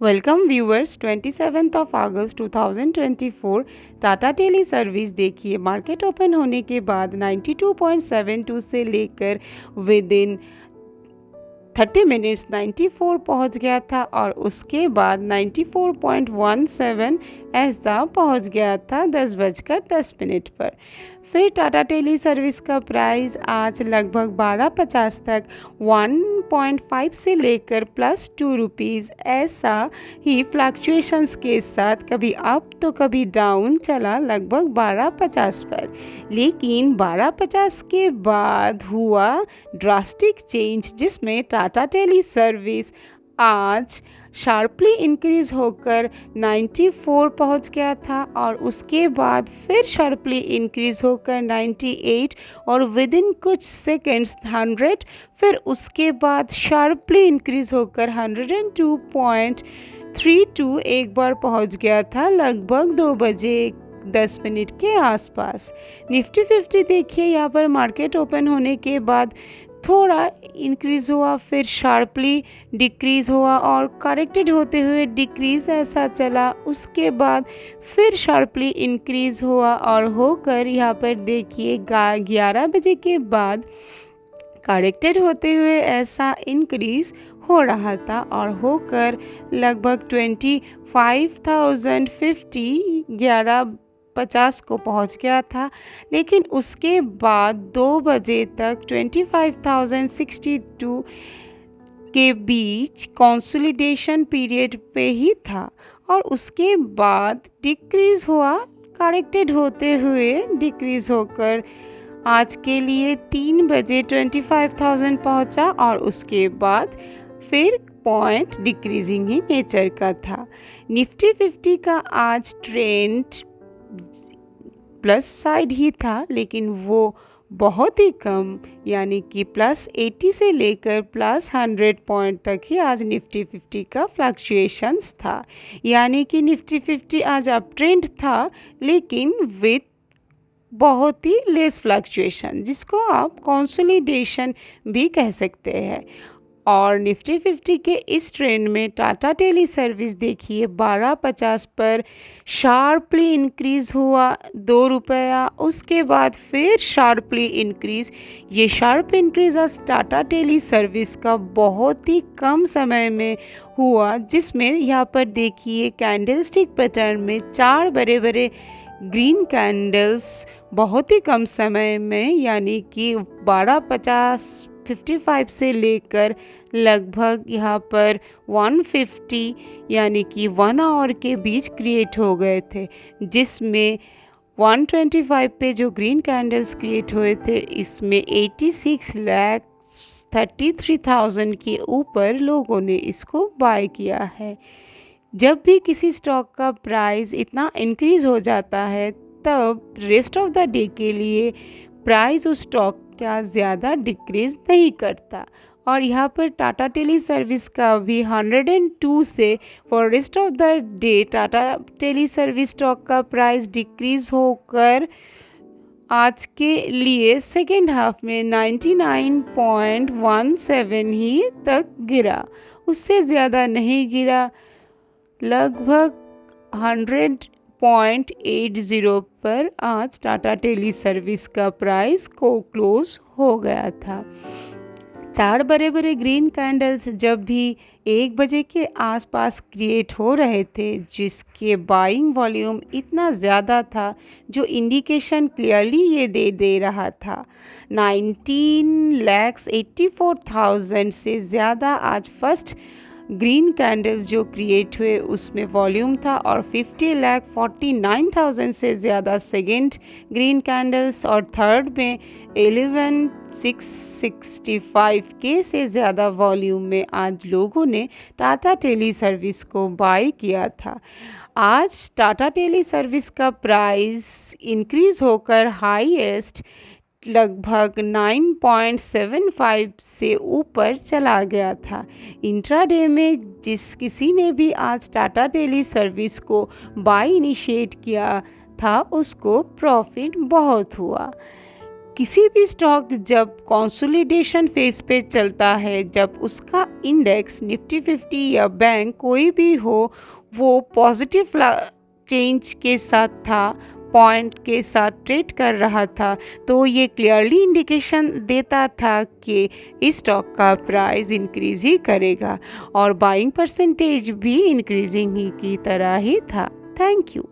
Welcome viewers 27 of August 2024 Tata Tele Service देखिए market open होने के बाद 92.72 से लेकर विद इन 30 मिनट्स 94 पहुंच गया था और उसके बाद 94.17 ऐसा पहुंच गया था 10:10 पर। फिर टाटा टेली सर्विस का प्राइस आज लगभग 12.50 तक 1.5 से लेकर +2 रुपीज़ ऐसा ही फ्लक्चुएशंस के साथ कभी अप तो कभी डाउन चला लगभग 12.50 पर। लेकिन 12.50 के बाद हुआ ड्रास्टिक चेंज जिसमें टाटा टेली सर्विस आज शार्पली इंक्रीज़ होकर 94 पहुंच गया था और उसके बाद फिर शार्पली इंक्रीज़ होकर 98 और विद इन कुछ सेकेंड्स 100, फिर उसके बाद शार्पली इंक्रीज़ होकर 102.32 एक बार पहुंच गया था लगभग 2:10 के आसपास। निफ्टी 50 देखिए यहाँ पर मार्केट ओपन होने के बाद थोड़ा इंक्रीज़ हुआ, फिर शार्पली डिक्रीज़ हुआ और करेक्टेड होते हुए डिक्रीज़ ऐसा चला, उसके बाद फिर शार्पली इंक्रीज़ हुआ और होकर यहाँ पर देखिए 11 बजे के बाद करेक्टेड होते हुए ऐसा इंक्रीज़ हो रहा था और होकर लगभग 25,050 11:50 को पहुंच गया था। लेकिन उसके बाद 2 बजे तक 25,062 के बीच कंसोलिडेशन पीरियड पे ही था और उसके बाद डिक्रीज़ हुआ, करेक्टेड होते हुए डिक्रीज़ होकर आज के लिए 3 बजे 25,000 पहुंचा और उसके बाद फिर पॉइंट डिक्रीजिंग ही नेचर का था। निफ्टी 50 का आज ट्रेंड प्लस साइड ही था, लेकिन वो बहुत ही कम यानी कि +80 से लेकर +100 पॉइंट तक ही आज निफ्टी 50 का फ्लक्चुएशंस था। यानी कि निफ्टी 50 आज अप ट्रेंड था लेकिन विथ बहुत ही लेस फ्लक्चुएशन, जिसको आप कंसोलिडेशन भी कह सकते हैं। और निफ्टी 50 के इस ट्रेंड में टाटा टेली सर्विस देखिए 12.50 पर शार्पली इंक्रीज़ हुआ 2 रुपया, उसके बाद फिर शार्पली इंक्रीज़। ये शार्प इंक्रीज़ आज टाटा टेली सर्विस का बहुत ही कम समय में हुआ, जिसमें यहाँ पर देखिए कैंडलस्टिक पैटर्न में 4 बड़े बड़े ग्रीन कैंडल्स बहुत ही कम समय में यानी कि 12:55 से लेकर लगभग यहाँ पर 150 यानी कि 1 आवर के बीच क्रिएट हो गए थे, जिसमें 125 पे जो ग्रीन कैंडल्स क्रिएट हुए थे इसमें 86,33,000 के ऊपर लोगों ने इसको बाय किया है। जब भी किसी स्टॉक का प्राइस इतना इंक्रीज़ हो जाता है तब रेस्ट ऑफ द डे के लिए प्राइस उस स्टॉक का ज़्यादा डिक्रीज़ नहीं करता। और यहाँ पर टाटा टेली सर्विस का भी 102 से for rest of the day Tata Tele Service stock का प्राइस डिक्रीज़ होकर आज के लिए सेकेंड हाफ में 99.17 ही तक गिरा, उससे ज़्यादा नहीं गिरा। लगभग 100.80 पर आज टाटा टेली सर्विस का प्राइस को क्लोज हो गया था। 4 बड़े बड़े ग्रीन कैंडल्स जब भी 1 बजे के आसपास क्रिएट हो रहे थे, जिसके बाइंग वॉल्यूम इतना ज़्यादा था जो इंडिकेशन क्लियरली ये दे रहा था 19,84,000 से ज़्यादा आज फर्स्ट ग्रीन कैंडल्स जो क्रिएट हुए उसमें वॉल्यूम था और 50,49,000 से ज़्यादा सेकेंड ग्रीन कैंडल्स और थर्ड में 11,665 के से ज़्यादा वॉल्यूम में आज लोगों ने टाटा टेली सर्विस को बाय किया था। आज टाटा टेली सर्विस का प्राइस इंक्रीज़ होकर हाईएस्ट लगभग 9.75 से ऊपर चला गया था। इंट्राडे में जिस किसी ने भी आज टाटा टेली सर्विस को बाय इनिशिएट किया था उसको प्रॉफिट बहुत हुआ। किसी भी स्टॉक जब कंसोलिडेशन फेज पे चलता है, जब उसका इंडेक्स निफ्टी 50 या बैंक कोई भी हो, वो पॉजिटिव चेंज के साथ था, पॉइंट के साथ ट्रेड कर रहा था, तो ये क्लियरली इंडिकेशन देता था कि इस स्टॉक का प्राइस इंक्रीज ही करेगा और बाइंग परसेंटेज भी इंक्रीजिंग ही की तरह ही था। Thank you.